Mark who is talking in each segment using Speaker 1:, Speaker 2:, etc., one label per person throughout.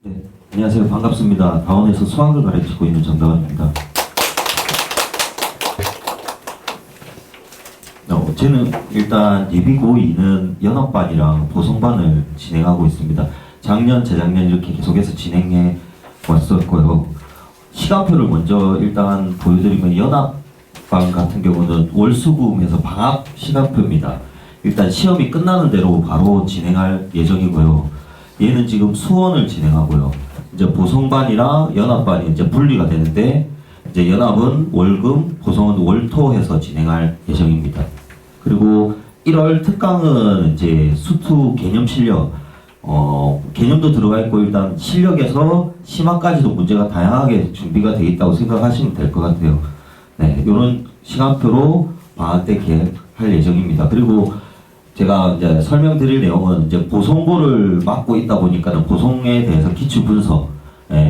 Speaker 1: 네, 안녕하세요. 반갑습니다. 다원에서 수학을 가르치고 있는 정다원입니다. 저는 일단 예비 고2는 연합반이랑 보성반을 진행하고 있습니다. 작년, 재작년 이렇게 계속해서 진행해 왔었고요. 시간표를 먼저 일단 보여드리면 연합반 같은 경우는 월수금에서 방학 시간표입니다. 일단 시험이 끝나는 대로 바로 진행할 예정이고요. 얘는 지금 수원을 진행하고요. 이제 보성반이랑 연합반이 이제 분리가 되는데, 이제 연합은 월금, 보성은 월토해서 진행할 예정입니다. 그리고 1월 특강은 이제 수투 개념 실력, 개념도 들어가 있고, 일단 실력에서 심화까지도 문제가 다양하게 준비가 되어 있다고 생각하시면 될 것 같아요. 네, 이런 시간표로 방학 때 계획할 예정입니다. 그리고 제가 이제 설명드릴 내용은 이제 보성고를 맡고 있다 보니까는 보성에 대해서 기출 분석,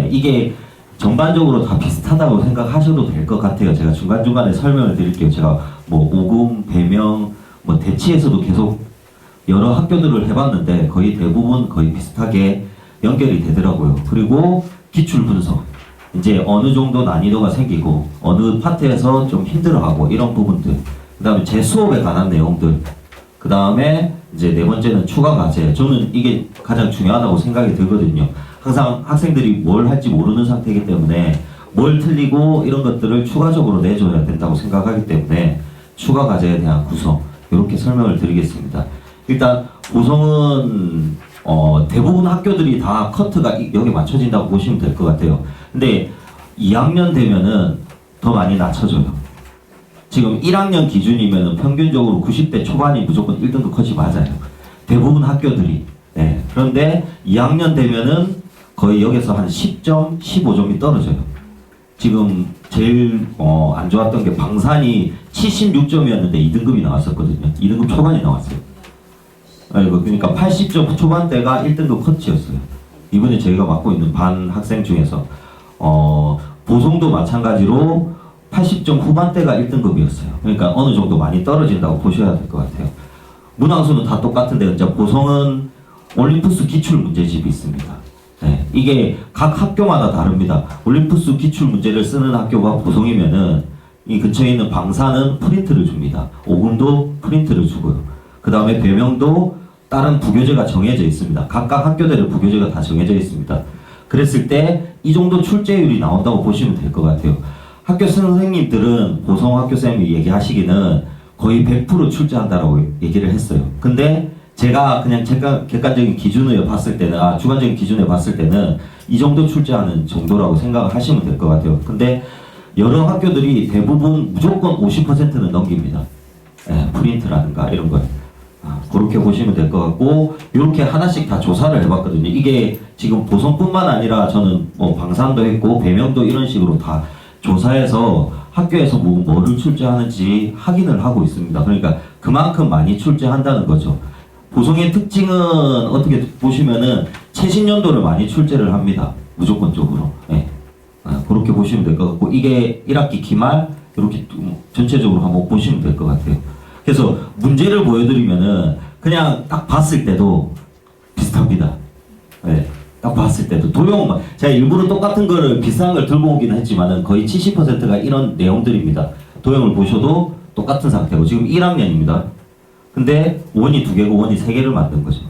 Speaker 1: 이게 전반적으로 다 비슷하다고 생각하셔도 될 것 같아요. 제가 중간중간에 설명을 드릴게요. 제가 뭐 오금, 배명, 뭐 대치에서도 계속 여러 학교들을 해봤는데 거의 대부분 거의 비슷하게 연결이 되더라고요. 그리고 기출 분석, 이제 어느 정도 난이도가 생기고 어느 파트에서 좀 힘들어하고 이런 부분들, 그 다음에 제 수업에 관한 내용들, 그 다음에 이제 네 번째는 추가 과제. 저는 이게 가장 중요하다고 생각이 들거든요. 항상 학생들이 뭘 할지 모르는 상태이기 때문에 뭘 틀리고 이런 것들을 추가적으로 내줘야 된다고 생각하기 때문에 추가 과제에 대한 구성, 이렇게 설명을 드리겠습니다. 일단 보성은 대부분 학교들이 다 커트가 여기 맞춰진다고 보시면 될 것 같아요. 근데 2학년 되면은 더 많이 낮춰져요. 지금 1학년 기준이면 평균적으로 90대 초반이 무조건 1등급 컷이 맞아요. 대부분 학교들이. 네. 그런데 2학년 되면은 거의 여기서 한 10점, 15점이 떨어져요. 지금 제일 안 좋았던 게 방산이 76점이었는데 2등급이 나왔었거든요. 2등급 초반이 나왔어요. 그러니까 80점 초반대가 1등급 컷이었어요. 이번에 저희가 맡고 있는 반 학생 중에서 보성도 마찬가지로 80점 후반대가 1등급이었어요. 그러니까 어느 정도 많이 떨어진다고 보셔야 될 것 같아요. 문항수는 다 똑같은데 이제 보성은 올림푸스 기출 문제집이 있습니다. 네, 이게 각 학교마다 다릅니다. 올림푸스 기출 문제를 쓰는 학교가 보성이면은 이 근처에 있는 방사는 프린트를 줍니다. 오금도 프린트를 주고요. 그 다음에 배명도 다른 부교재가 정해져 있습니다. 각각 학교들의 부교재가 다 정해져 있습니다. 그랬을 때 이 정도 출제율이 나온다고 보시면 될 것 같아요. 학교 선생님들은 보성 학교쌤이 얘기하시기는 거의 100% 출제한다라고 얘기를 했어요. 근데 제가 그냥 객관적인 기준으로 봤을 때는, 주관적인 기준으로 봤을 때는 이 정도 출제하는 정도라고 생각을 하시면 될 것 같아요. 근데 여러 학교들이 대부분 무조건 50%는 넘깁니다. 프린트라든가 이런 걸. 그렇게 보시면 될 것 같고, 이렇게 하나씩 다 조사를 해봤거든요. 이게 지금 보성뿐만 아니라 저는 뭐 방산도 했고 배명도 이런 식으로 다 조사해서 학교에서 뭐를 출제하는지 확인을 하고 있습니다. 그러니까 그만큼 많이 출제한다는 거죠. 보성의 특징은 어떻게 보시면은 최신연도를 많이 출제를 합니다. 무조건적으로. 네. 그렇게 보시면 될 것 같고, 이게 1학기 기말 이렇게 전체적으로 한번 보시면 될 것 같아요. 그래서 문제를 보여드리면은 그냥 딱 봤을 때도 비슷합니다. 네. 딱 봤을 때도 도형만, 제가 일부러 똑같은 거를 비슷한 걸 들고 오기는 했지만은 거의 70%가 이런 내용들입니다. 도형을 보셔도 똑같은 상태고, 지금 1학년입니다. 근데 원이 2개고 원이 3개를 만든 거죠.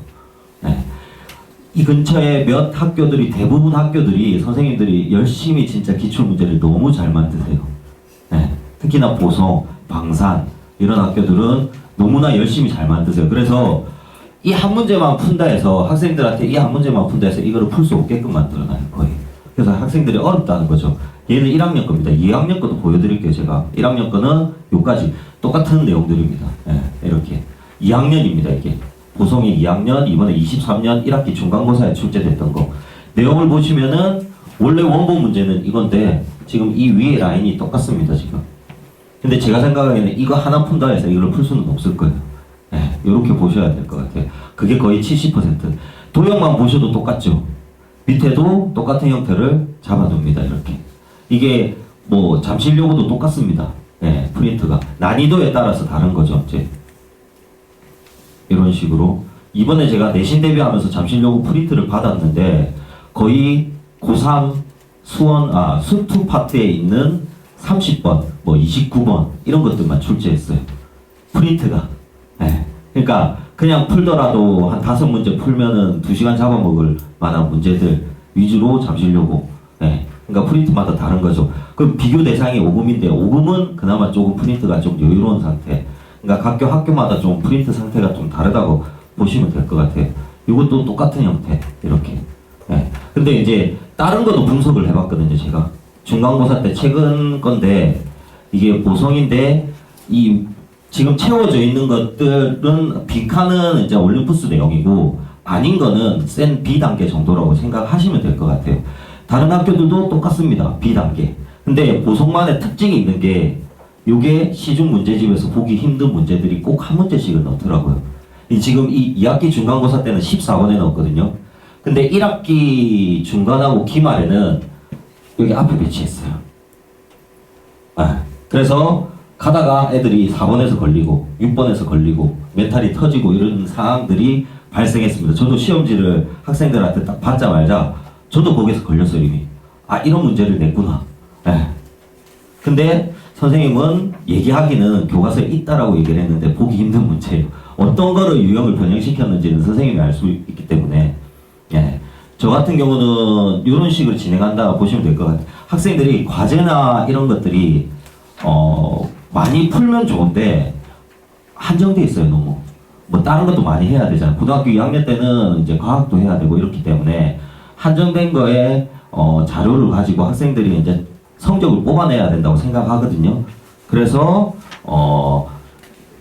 Speaker 1: 네. 이 근처에 몇 학교들이, 대부분 학교들이 선생님들이 열심히 진짜 기출 문제를 너무 잘 만드세요. 네. 특히나 보성, 방산 이런 학교들은 너무나 열심히 잘 만드세요. 그래서 이 한 문제만 푼다 해서 학생들한테 이 한 문제만 푼다 해서 이거를 풀 수 없게끔 만들어놔요, 거의. 그래서 학생들이 어렵다는 거죠. 얘는 1학년 겁니다. 2학년 것도 보여드릴게요, 제가. 1학년 거는 요까지 똑같은 내용들입니다. 이렇게. 2학년입니다, 이게. 보성이 2학년, 이번에 23년 1학기 중간고사에 출제됐던 거. 내용을 보시면은 원래 원본 문제는 이건데 지금 이 위에 라인이 똑같습니다, 지금. 근데 제가 생각하기에는 이거 하나 푼다 해서 이걸 풀 수는 없을 거예요. 이렇게 보셔야 될 것 같아요. 그게 거의 70%. 도형만 보셔도 똑같죠. 밑에도 똑같은 형태를 잡아둡니다. 이렇게. 이게 뭐 잠실요구도 똑같습니다. 프린트가 난이도에 따라서 다른 거죠. 이제 이런 식으로 이번에 제가 내신 대비하면서 잠실요구 프린트를 받았는데 거의 고3 수투 파트에 있는 30번, 뭐 29번 이런 것들만 출제했어요. 프린트가. 예. 그러니까 그냥 풀더라도 한 5문제 풀면은 2시간 잡아먹을 만한 문제들 위주로 잠시려고. 예. 그러니까 프린트마다 다른 거죠. 그럼 비교 대상이 5금인데 5금은 그나마 조금 프린트가 좀 여유로운 상태. 그러니까 각 학교마다 좀 프린트 상태가 좀 다르다고 보시면 될 것 같아요. 이것도 똑같은 형태 이렇게. 예. 근데 이제 다른 것도 분석을 해봤거든요. 제가 중간고사 때 최근 건데 이게 보성인데 이 지금 채워져 있는 것들은 B칸은 이제 올림푸스 내용이고 아닌 거는 센 B단계 정도라고 생각하시면 될 것 같아요. 다른 학교들도 똑같습니다. B단계. 근데 보성만의 특징이 있는 게 요게 시중 문제집에서 보기 힘든 문제들이 꼭 한 문제씩은 넣더라고요. 지금 이 2학기 중간고사 때는 14번에 넣었거든요. 근데 1학기 중간하고 기말에는 여기 앞에 배치했어요. 그래서 가다가 애들이 4번에서 걸리고 6번에서 걸리고 멘탈이 터지고 이런 상황들이 발생했습니다. 저도 시험지를 학생들한테 딱 받자마자 저도 거기서 걸렸어요. 이미. 이런 문제를 냈구나. 근데 선생님은 얘기하기는 교과서에 있다라고 얘기를 했는데 보기 힘든 문제예요. 어떤 거를 유형을 변형시켰는지는 선생님이 알 수 있기 때문에 저 같은 경우는 이런 식으로 진행한다 보시면 될 것 같아요. 학생들이 과제나 이런 것들이 많이 풀면 좋은데 한정돼 있어요. 너무 뭐 다른 것도 많이 해야 되잖아요. 고등학교 2학년 때는 이제 과학도 해야 되고 이렇기 때문에 한정된 거에 자료를 가지고 학생들이 이제 성적을 뽑아내야 된다고 생각하거든요. 그래서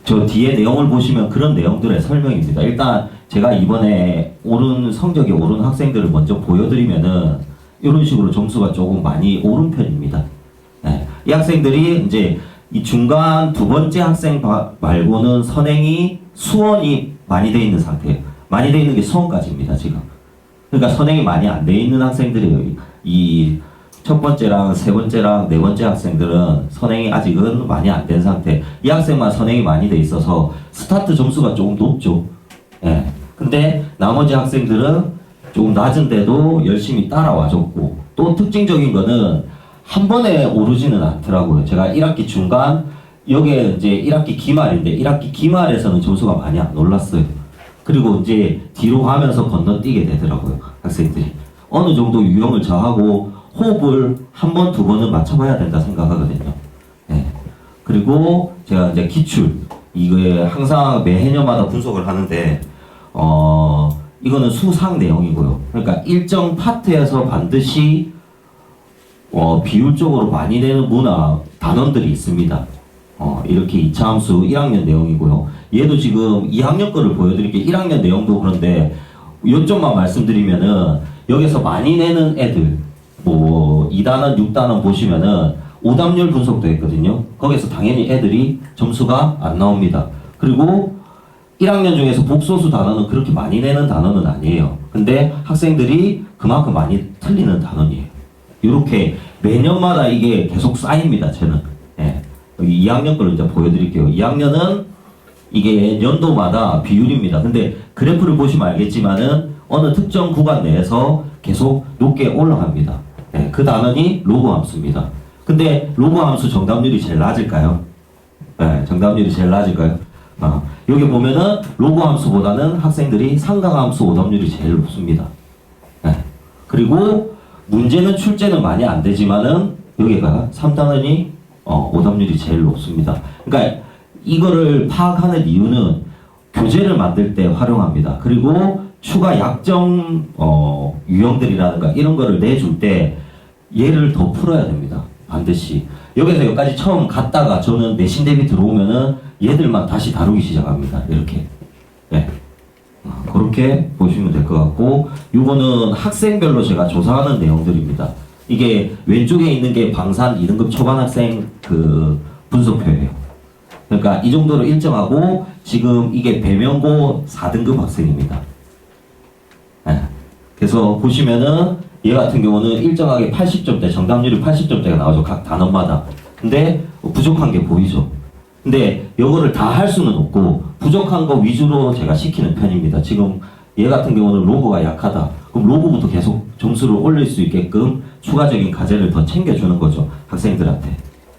Speaker 1: 저 뒤에 내용을 보시면 그런 내용들의 설명입니다. 일단 제가 이번에 성적이 오른 학생들을 먼저 보여드리면은 이런 식으로 점수가 조금 많이 오른 편입니다. 이 학생들이 이제 이 중간 2번째 학생 말고는 선행이 수원이 많이 돼 있는 상태예요. 많이 돼 있는 게 수원까지입니다, 지금. 그러니까 선행이 많이 안 돼 있는 학생들이에요. 이 첫 번째랑 세 번째랑 네 번째 학생들은 선행이 아직은 많이 안 된 상태. 이 학생만 선행이 많이 돼 있어서 스타트 점수가 조금 높죠. 근데 나머지 학생들은 조금 낮은데도 열심히 따라와줬고, 또 특징적인 거는 한 번에 오르지는 않더라고요. 제가 1학기 중간, 여기에 이제 1학기 기말인데 1학기 기말에서는 점수가 많이 안 올랐어요. 그리고 이제 뒤로 가면서 건너뛰게 되더라고요. 학생들이. 어느 정도 유형을 저하고 호흡을 한 번, 두 번은 맞춰봐야 된다 생각하거든요. 그리고 제가 이제 기출, 이거에 항상 매해년마다 분석을 하는데, 이거는 수상 내용이고요. 그러니까 일정 파트에서 반드시 비율적으로 많이 내는 단원들이 있습니다. 이렇게 2차 함수 1학년 내용이고요. 얘도 지금 2학년 거를 보여드릴게요. 1학년 내용도 그런데 요점만 말씀드리면은 여기서 많이 내는 애들, 뭐 2단원, 6단원 보시면은 오답률 분석도 했거든요. 거기서 당연히 애들이 점수가 안 나옵니다. 그리고 1학년 중에서 복소수 단어는 그렇게 많이 내는 단어는 아니에요. 근데 학생들이 그만큼 많이 틀리는 단어이에요. 이렇게 매년마다 이게 계속 쌓입니다. 저는. 여기 2학년 걸 이제 보여드릴게요. 2학년은 이게 연도마다 비율입니다. 근데 그래프를 보시면 알겠지만은 어느 특정 구간 내에서 계속 높게 올라갑니다. 그 단원이 로그 함수입니다. 근데 로그 함수 정답률이 제일 낮을까요? 정답률이 제일 낮을까요? 여기 보면은 로그 함수보다는 학생들이 상각 함수 오답률이 제일 높습니다. 그리고 문제는 출제는 많이 안 되지만은 여기가 3단원이 오답률이 제일 높습니다. 그러니까 이거를 파악하는 이유는 교재를 만들 때 활용합니다. 그리고 추가 약정 유형들이라든가 이런 거를 내줄 때 얘를 더 풀어야 됩니다. 반드시. 여기서 여기까지 처음 갔다가 저는 내신 대비 들어오면은 얘들만 다시 다루기 시작합니다. 이렇게. 그렇게 보시면 될 것 같고, 이거는 학생별로 제가 조사하는 내용들입니다. 이게 왼쪽에 있는 게 방산 2등급 초반학생 그 분석표예요. 그러니까 이 정도로 일정하고, 지금 이게 배명고 4등급 학생입니다. 그래서 보시면은 얘 같은 경우는 일정하게 80점대, 정답률이 80점대가 나오죠. 각 단원마다. 근데 부족한 게 보이죠. 근데 이거를 다 할 수는 없고 부족한 거 위주로 제가 시키는 편입니다. 지금 얘 같은 경우는 로그가 약하다. 그럼 로고부터 계속 점수를 올릴 수 있게끔 추가적인 과제를 더 챙겨주는 거죠. 학생들한테.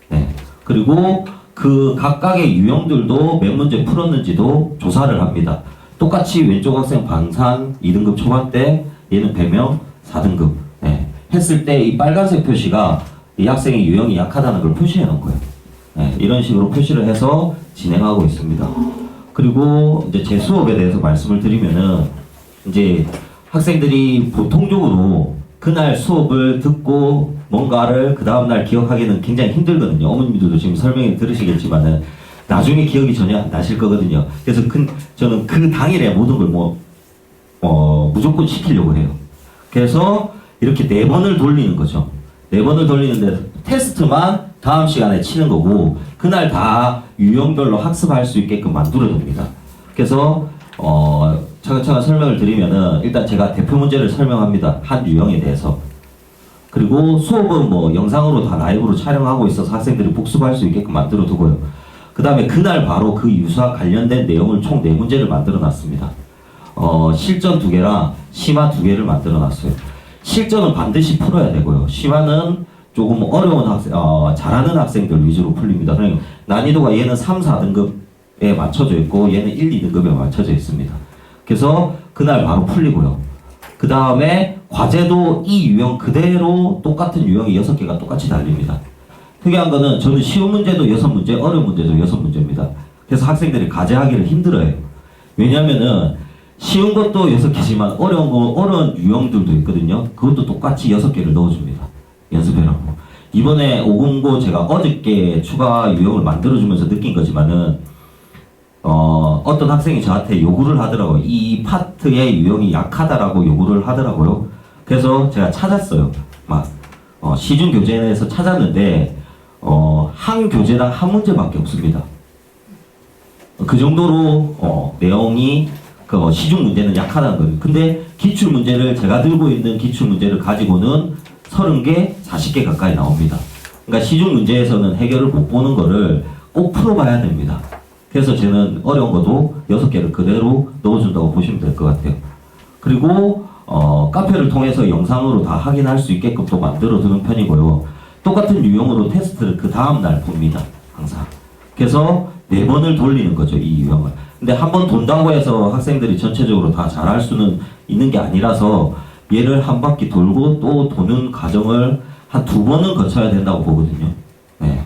Speaker 1: 네. 그리고 그 각각의 유형들도 몇 문제 풀었는지도 조사를 합니다. 똑같이 왼쪽 학생 방산 2등급 초반대, 얘는 배명 4등급. 네. 했을 때 이 빨간색 표시가 이 학생의 유형이 약하다는 걸 표시해 놓은 거예요. 네. 이런 식으로 표시를 해서 진행하고 있습니다. 그리고 이제 제 수업에 대해서 말씀을 드리면은 이제 학생들이 보통적으로 그날 수업을 듣고 뭔가를 그 다음날 기억하기는 굉장히 힘들거든요. 어머님들도 지금 설명을 들으시겠지만은 나중에 기억이 전혀 안 나실 거거든요. 그래서 저는 그 당일에 모든 걸 무조건 시키려고 해요. 그래서 이렇게 4번을 돌리는 거죠. 4번을 돌리는데 테스트만 다음 시간에 치는 거고 그날 다 유형별로 학습할 수 있게끔 만들어줍니다. 그래서 차근차근 설명을 드리면은 일단 제가 대표 문제를 설명합니다. 한 유형에 대해서. 그리고 수업은 뭐 영상으로 다 라이브로 촬영하고 있어서 학생들이 복습할 수 있게끔 만들어 두고요. 그 다음에 그날 바로 그 유사 관련된 내용을 총 4문제를 만들어 놨습니다. 실전 2개랑 심화 2개를 만들어 놨어요. 실전은 반드시 풀어야 되고요. 심화는 조금 어려운 잘하는 학생들 위주로 풀립니다. 그러니까 난이도가 얘는 3, 4등급에 맞춰져 있고 얘는 1, 2등급에 맞춰져 있습니다. 그래서 그날 바로 풀리고요. 그 다음에 과제도 이 유형 그대로 똑같은 유형이 6개가 똑같이 달립니다. 특이한 거는 저는 쉬운 문제도 6문제, 어려운 문제도 6문제입니다. 그래서 학생들이 과제하기를 힘들어요. 왜냐면은 쉬운 것도 6개지만 어려운 유형들도 있거든요. 그것도 똑같이 6개를 넣어줍니다. 연습해라고. 이번에 509 제가 어저께 추가 유형을 만들어주면서 느낀 거지만은 어떤 학생이 저한테 요구를 하더라고요. 이 파트의 유형이 약하다라고 요구를 하더라고요. 그래서 제가 찾았어요. 시중 교재에서 찾았는데 한 교재당 한 문제밖에 없습니다. 그 정도로 내용이 시중 문제는 약하다는 거예요. 근데 기출 문제를 제가 들고 있는 기출 문제를 가지고는 30개, 40개 가까이 나옵니다. 그러니까 시중 문제에서는 해결을 못 보는 거를 꼭 풀어봐야 됩니다. 그래서 저는 어려운 것도 6개를 그대로 넣어준다고 보시면 될 것 같아요. 그리고 카페를 통해서 영상으로 다 확인할 수 있게끔 또 만들어두는 편이고요. 똑같은 유형으로 테스트를 그 다음날 봅니다. 항상. 그래서 4번을 돌리는 거죠. 이 유형을. 근데 한 번 돈다고 해서 학생들이 전체적으로 다 잘할 수는 있는 게 아니라서 얘를 한 바퀴 돌고 또 도는 과정을 한 2번은 거쳐야 된다고 보거든요. 네.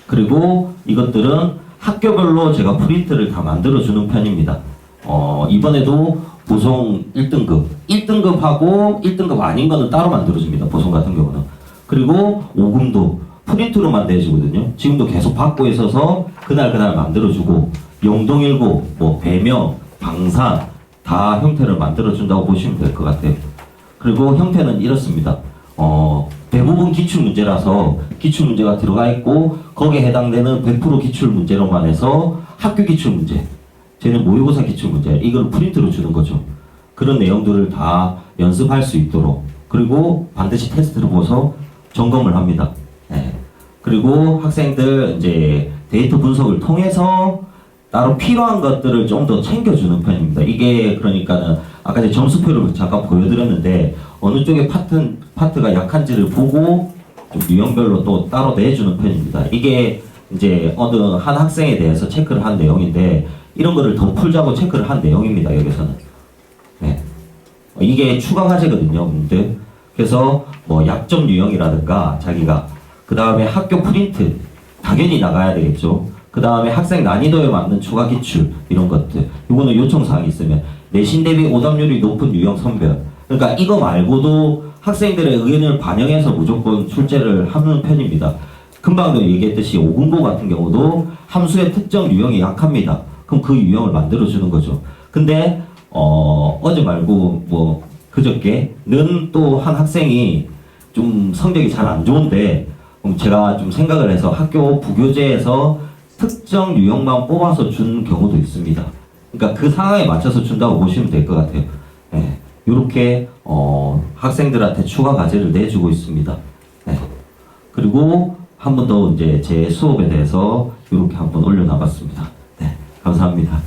Speaker 1: 그리고 이것들은 학교별로 제가 프린트를 다 만들어주는 편입니다. 이번에도 보송 1등급, 1등급하고 1등급 아닌 거는 따로 만들어줍니다. 보송 같은 경우는. 그리고 5금도 프린트로만 내주거든요. 지금도 계속 받고 있어서 그날 만들어주고 영동일고, 배명, 방산 다 형태를 만들어준다고 보시면 될 것 같아요. 그리고 형태는 이렇습니다. 대부분 기출문제라서 기출문제가 들어가 있고 거기에 해당되는 100% 기출문제로만 해서 학교 기출문제, 쟤는 모의고사 기출문제, 이걸 프린트로 주는 거죠. 그런 내용들을 다 연습할 수 있도록, 그리고 반드시 테스트를 보고서 점검을 합니다. 네. 그리고 학생들 이제 데이터 분석을 통해서 따로 필요한 것들을 좀 더 챙겨주는 편입니다. 이게 그러니까는 아까 제가 점수표를 잠깐 보여드렸는데 어느 쪽에 파트가 약한지를 보고 좀 유형별로 또 따로 내주는 편입니다. 이게 이제 어느 한 학생에 대해서 체크를 한 내용인데 이런 거를 더 풀자고 체크를 한 내용입니다. 여기서는. 네. 이게 추가 과제거든요. 문제. 그래서 약점 유형이라든가 자기가 그 다음에 학교 프린트 당연히 나가야 되겠죠. 그 다음에 학생 난이도에 맞는 추가 기출 이런 것들, 이거는 요청사항이 있으면 내신 대비 오답률이 높은 유형 선별, 그러니까 이거 말고도 학생들의 의견을 반영해서 무조건 출제를 하는 편입니다. 금방도 얘기했듯이 5금고 같은 경우도 함수의 특정 유형이 약합니다. 그럼 그 유형을 만들어주는 거죠. 근데 어제 말고 그저께는 또 한 학생이 좀 성적이 잘 안 좋은데 제가 좀 생각을 해서 학교 부교재에서 특정 유형만 뽑아서 준 경우도 있습니다. 그러니까 그 상황에 맞춰서 준다고 보시면 될 것 같아요. 네. 이렇게 학생들한테 추가 과제를 내주고 있습니다. 네. 그리고 한 번 더 이제 제 수업에 대해서 이렇게 한번 올려놔봤습니다. 네, 감사합니다.